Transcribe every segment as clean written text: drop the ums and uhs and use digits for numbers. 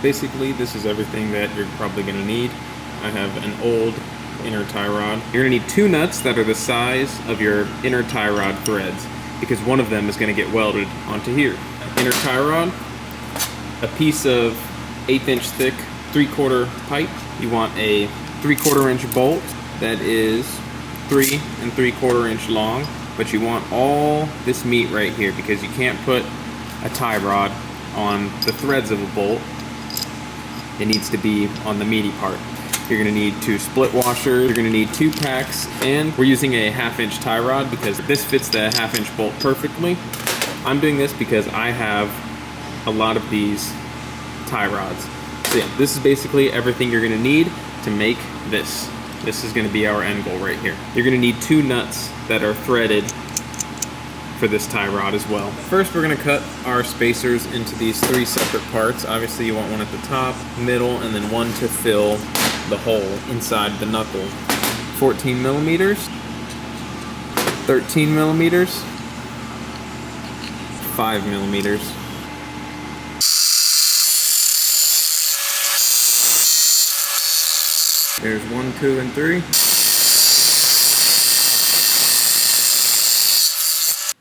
basically this is everything that you're probably going to need. I have an old inner tie rod. You're going to need 2 nuts that are the size of your inner tie rod threads, because one of them is going to get welded onto here. Inner tie rod, a piece of 1/8 inch thick 3/4 pipe. You want a 3/4 inch bolt that is 3 3/4 inch long, but you want all this meat right here because you can't put a tie rod on the threads of a bolt. It needs to be on the meaty part. You're going to need 2 split washers, you're going to need 2 packs, and we're using a 1/2 inch tie rod because this fits the 1/2 inch bolt perfectly. I'm doing this because I have a lot of these tie rods. So yeah, this is basically everything you're going to need to make this. This is going to be our end goal right here. You're going to need 2 nuts that are threaded for this tie rod as well. First, we're going to cut our spacers into these 3 separate parts. Obviously, you want one at the top, middle, and then one to fill the hole inside the knuckle. 14 millimeters, 13 millimeters, 5 millimeters. There's 1, 2, and 3.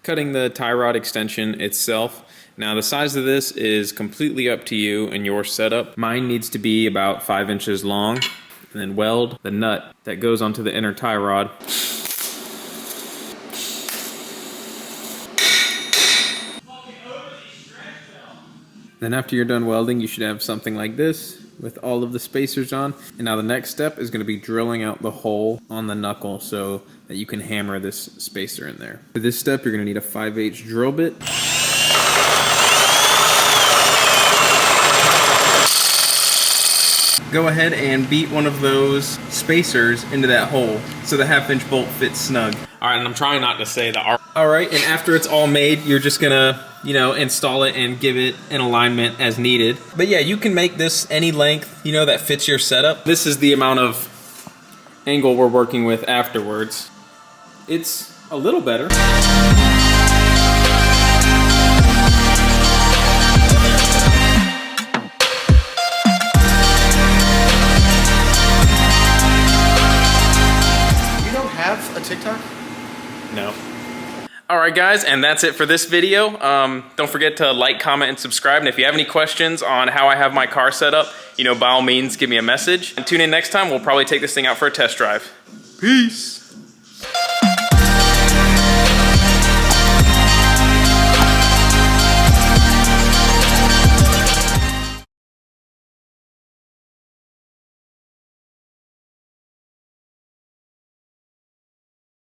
Cutting the tie rod extension itself. Now the size of this is completely up to you and your setup. Mine needs to be about 5 inches long, and then weld the nut that goes onto the inner tie rod. Then after you're done welding, you should have something like this with all of the spacers on. And now the next step is going to be drilling out the hole on the knuckle so that you can hammer this spacer in there. For this step, you're going to need a 5/8 drill bit. Go ahead and beat one of those spacers into that hole so the 1/2 inch bolt fits snug. All right, and I'm trying not to say the R. All right, and after it's all made, you're just gonna, install it and give it an alignment as needed. But yeah, you can make this any length, that fits your setup. This is the amount of angle we're working with afterwards. It's a little better. Have a TikTok? No. Alright guys, and that's it for this video. Don't forget to like, comment, and subscribe. And if you have any questions on how I have my car set up, by all means, give me a message. And tune in next time. We'll probably take this thing out for a test drive. Peace!